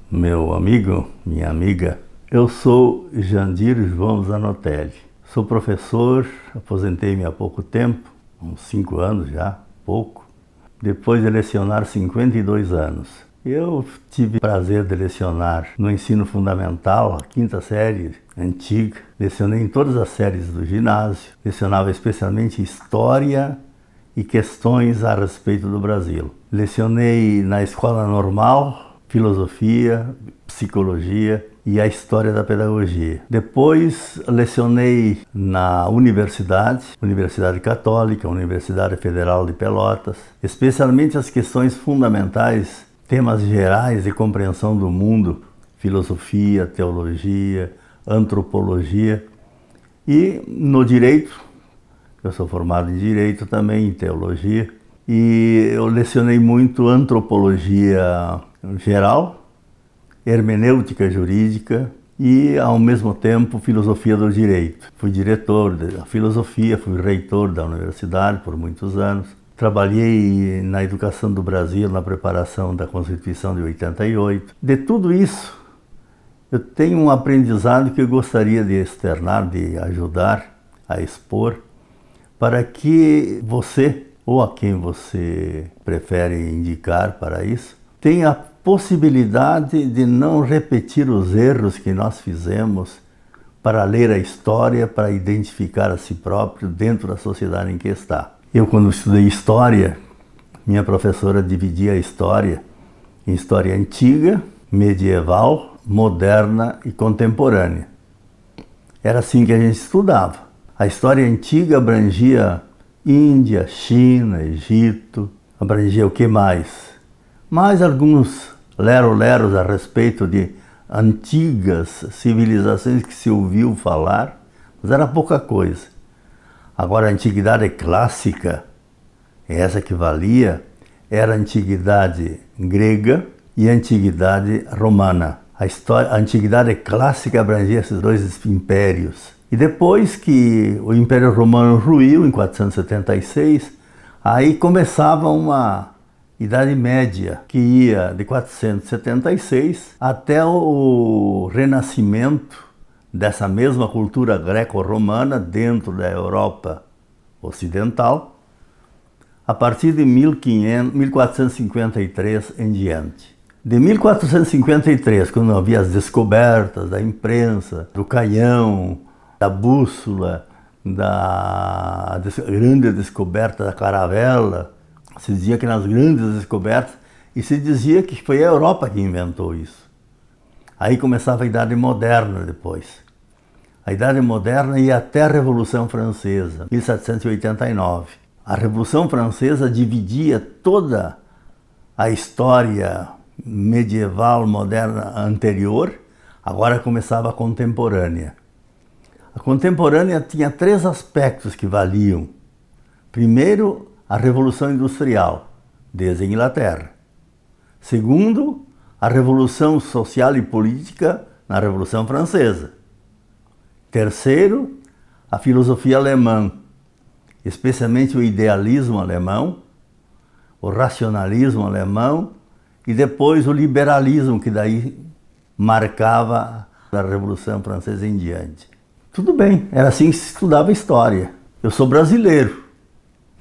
meu amigo, minha amiga. Eu sou Jandir João Zanotelli. Sou professor, aposentei-me há pouco tempo, uns 5 anos já, pouco. Depois de lecionar 52 anos. Eu tive o prazer de lecionar no ensino fundamental, a 5ª série antiga. Lecionei em todas as séries do ginásio. Lecionava especialmente História e questões a respeito do Brasil. Lecionei na escola normal, Filosofia, Psicologia e a História da Pedagogia. Depois lecionei na Universidade Católica, Universidade Federal de Pelotas, especialmente as questões fundamentais, temas gerais de compreensão do mundo, filosofia, teologia, antropologia. E no direito, eu sou formado em direito também, em teologia, e eu lecionei muito antropologia geral, hermenêutica jurídica e, ao mesmo tempo, filosofia do direito. Fui diretor da filosofia, fui reitor da universidade por muitos anos. Trabalhei na educação do Brasil, na preparação da Constituição de 88. De tudo isso, eu tenho um aprendizado que eu gostaria de externar, de ajudar a expor, para que você, ou a quem você prefere indicar para isso, tenha a possibilidade de não repetir os erros que nós fizemos para ler a história, para identificar a si próprio dentro da sociedade em que está. Eu, quando estudei História, minha professora dividia a história em história antiga, medieval, moderna e contemporânea. Era assim que a gente estudava. A história antiga abrangia Índia, China, Egito, abrangia o que mais? Mais alguns lero-leros a respeito de antigas civilizações que se ouviu falar, mas era pouca coisa. Agora a antiguidade clássica, essa que valia, era a antiguidade grega e a antiguidade romana. A antiguidade clássica abrangia esses dois impérios. E depois que o Império Romano ruiu, em 476, aí começava uma Idade Média, que ia de 476 até o renascimento dessa mesma cultura greco-romana dentro da Europa Ocidental, a partir de 1453 em diante. De 1453, quando havia as descobertas da imprensa, do canhão, da bússola, da grande descoberta da caravela, se dizia que nas grandes descobertas, e se dizia que foi a Europa que inventou isso. Aí começava a Idade Moderna depois. A Idade Moderna ia até a Revolução Francesa, 1789. A Revolução Francesa dividia toda a história medieval, moderna, anterior, agora começava a contemporânea. A contemporânea tinha 3 aspectos que valiam. Primeiro, a Revolução Industrial, desde a Inglaterra. Segundo, a Revolução Social e Política na Revolução Francesa. Terceiro, a filosofia alemã, especialmente o idealismo alemão, o racionalismo alemão e depois o liberalismo, que daí marcava a Revolução Francesa em diante. Tudo bem, era assim que se estudava história. Eu sou brasileiro,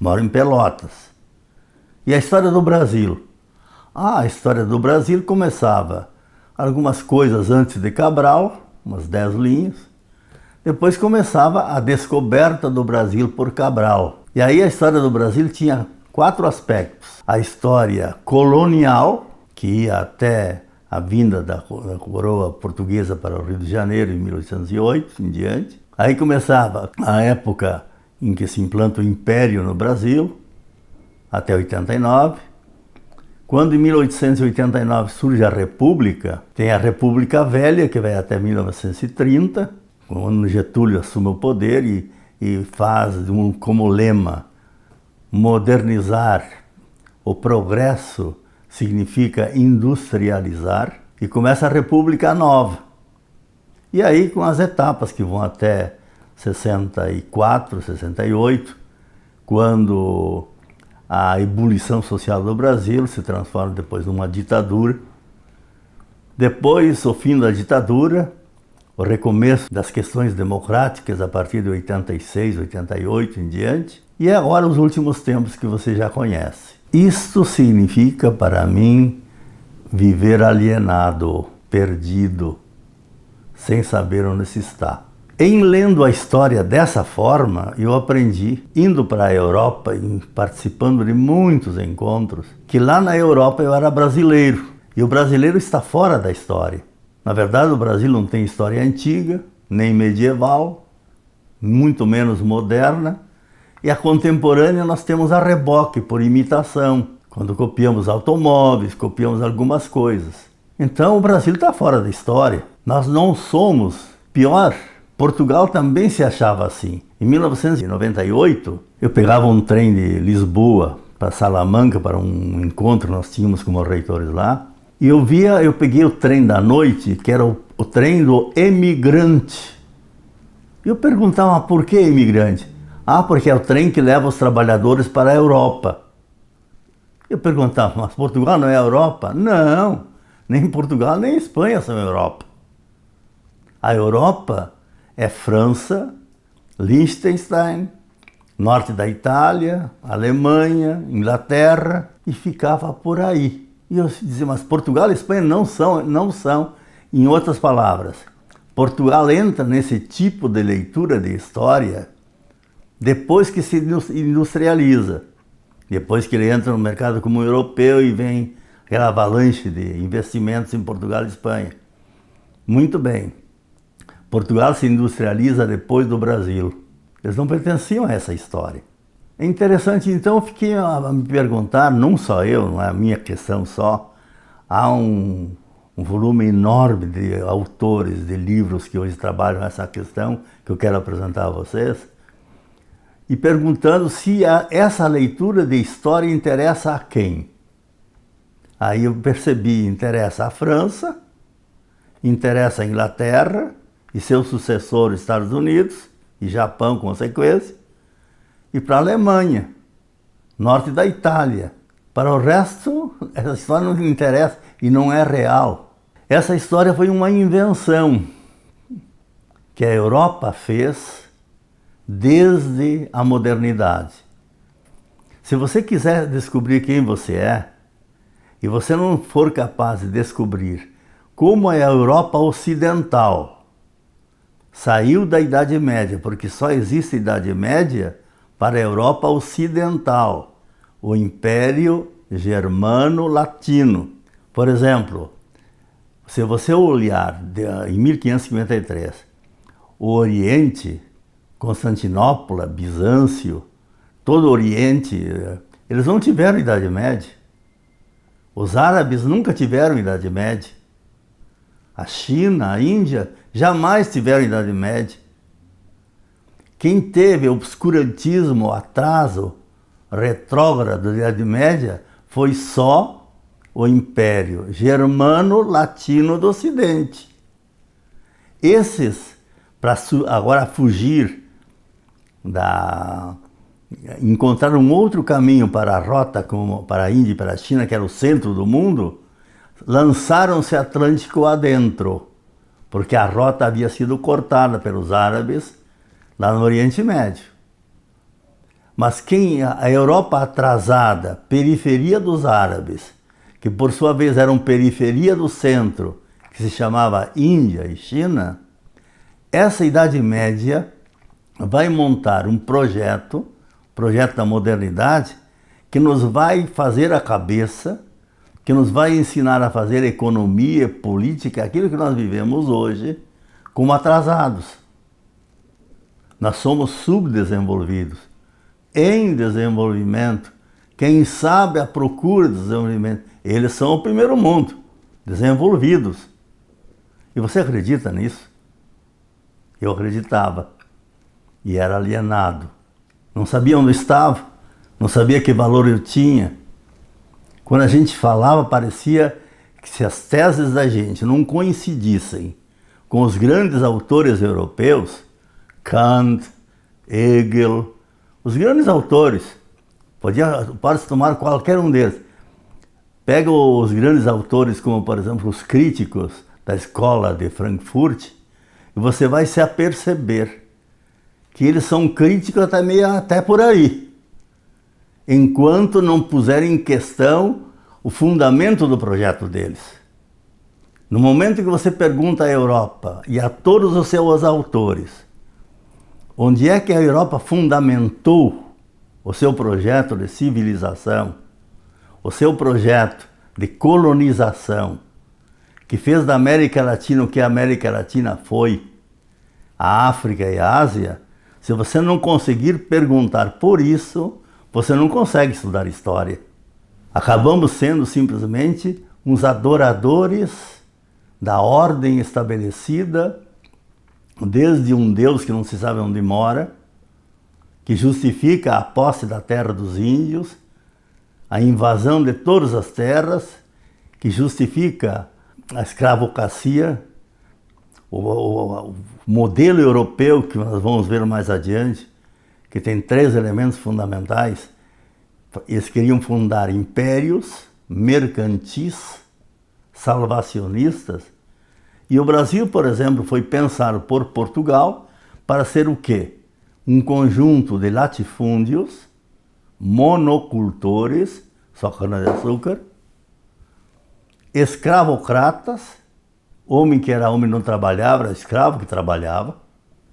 moro em Pelotas. E a história do Brasil? A história do Brasil começava algumas coisas antes de Cabral, umas 10 linhas. Depois começava a descoberta do Brasil por Cabral. E aí a história do Brasil tinha 4 aspectos. A história colonial, que ia até a vinda da coroa portuguesa para o Rio de Janeiro em 1808 em diante. Aí começava a época em que se implanta o Império no Brasil, até 89. Quando em 1889 surge a República, tem a República Velha, que vai até 1930, quando Getúlio assume o poder e faz como lema modernizar. O progresso significa industrializar, e começa a República Nova. E aí com as etapas que vão até 64, 68, quando a ebulição social do Brasil se transforma depois numa ditadura, Depois, o fim da ditadura, o recomeço das questões democráticas a partir de 86, 88 em diante, e agora os últimos tempos que você já conhece. Isto significa para mim viver alienado, perdido, sem saber onde se está. Em lendo a história dessa forma, eu aprendi, indo para a Europa e participando de muitos encontros, que lá na Europa eu era brasileiro. E o brasileiro está fora da história. Na verdade, o Brasil não tem história antiga, nem medieval, muito menos moderna. E a contemporânea nós temos a reboque, por imitação, quando copiamos automóveis, copiamos algumas coisas. Então o Brasil está fora da história. Nós não somos. Pior, Portugal também se achava assim. Em 1998, eu pegava um trem de Lisboa para Salamanca, para um encontro que nós tínhamos como reitores lá, e eu peguei o trem da noite, que era o trem do emigrante. E eu perguntava, por que imigrante? Ah, porque é o trem que leva os trabalhadores para a Europa. Eu perguntava, mas Portugal não é a Europa? Não, nem Portugal nem Espanha são a Europa. A Europa é França, Liechtenstein, norte da Itália, Alemanha, Inglaterra, e ficava por aí. E eu dizia, mas Portugal e Espanha não são. Em outras palavras, Portugal entra nesse tipo de leitura de história depois que se industrializa, depois que ele entra no mercado como europeu e vem aquela avalanche de investimentos em Portugal e Espanha. Muito bem. Portugal se industrializa depois do Brasil. Eles não pertenciam a essa história. É interessante, então, eu fiquei a me perguntar, não só eu, não é a minha questão só, há um volume enorme de autores, de livros que hoje trabalham essa questão, que eu quero apresentar a vocês, e perguntando se essa leitura de história interessa a quem. Aí eu percebi, interessa a França, interessa a Inglaterra e seus sucessores, Estados Unidos e Japão, consequência, e para a Alemanha, norte da Itália. Para o resto, essa história não interessa e não é real. Essa história foi uma invenção que a Europa fez desde a modernidade. Se você quiser descobrir quem você é, e você não for capaz de descobrir como é a Europa ocidental saiu da Idade Média, porque só existe Idade Média para a Europa ocidental, o Império Germano-Latino. Por exemplo, se você olhar em 1553, o Oriente, Constantinopla, Bizâncio, todo o Oriente, eles não tiveram Idade Média. Os árabes nunca tiveram Idade Média. A China, a Índia, jamais tiveram Idade Média. Quem teve obscurantismo, atraso, retrógrado da Idade Média foi só o Império Germano-Latino do Ocidente. Esses, para agora fugir encontrar um outro caminho para a rota como para a Índia e para a China, que era o centro do mundo, lançaram-se Atlântico adentro, porque a rota havia sido cortada pelos árabes lá no Oriente Médio. Mas a Europa atrasada, periferia dos árabes, que por sua vez eram periferia do centro, que se chamava Índia e China, essa Idade Média vai montar um projeto da modernidade, que nos vai fazer a cabeça, que nos vai ensinar a fazer economia, política, aquilo que nós vivemos hoje, como atrasados. Nós somos subdesenvolvidos, em desenvolvimento. Quem sabe a procura do desenvolvimento, eles são o primeiro mundo, desenvolvidos. E você acredita nisso? Eu acreditava. E era alienado. Não sabia onde estava, não sabia que valor eu tinha. Quando a gente falava, parecia que se as teses da gente não coincidissem com os grandes autores europeus, Kant, Hegel, os grandes autores, pode tomar qualquer um deles, Pega os grandes autores, como por exemplo os críticos da escola de Frankfurt, e você vai se aperceber que eles são críticos até por aí, enquanto não puserem em questão o fundamento do projeto deles. No momento que você pergunta à Europa e a todos os seus autores, onde é que a Europa fundamentou o seu projeto de civilização, o seu projeto de colonização, que fez da América Latina o que a América Latina foi, a África e a Ásia, se você não conseguir perguntar por isso, você não consegue estudar história. Acabamos sendo simplesmente uns adoradores da ordem estabelecida, desde um Deus que não se sabe onde mora, que justifica a posse da terra dos índios, a invasão de todas as terras, que justifica a escravocracia, o modelo europeu que nós vamos ver mais adiante, que tem 3 elementos fundamentais. Eles queriam fundar impérios mercantis, salvacionistas, e o Brasil, por exemplo, foi pensado por Portugal para ser o quê? Um conjunto de latifúndios, monocultores, só cana-de-açúcar, escravocratas, homem que era homem não trabalhava, era escravo que trabalhava,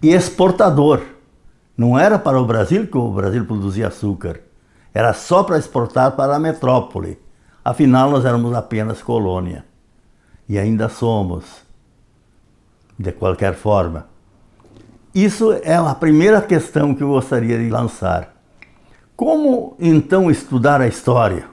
e exportador. Não era para o Brasil que o Brasil produzia açúcar, era só para exportar para a metrópole. Afinal, nós éramos apenas colônia. E ainda somos, de qualquer forma. Isso é a primeira questão que eu gostaria de lançar. Como então estudar a história?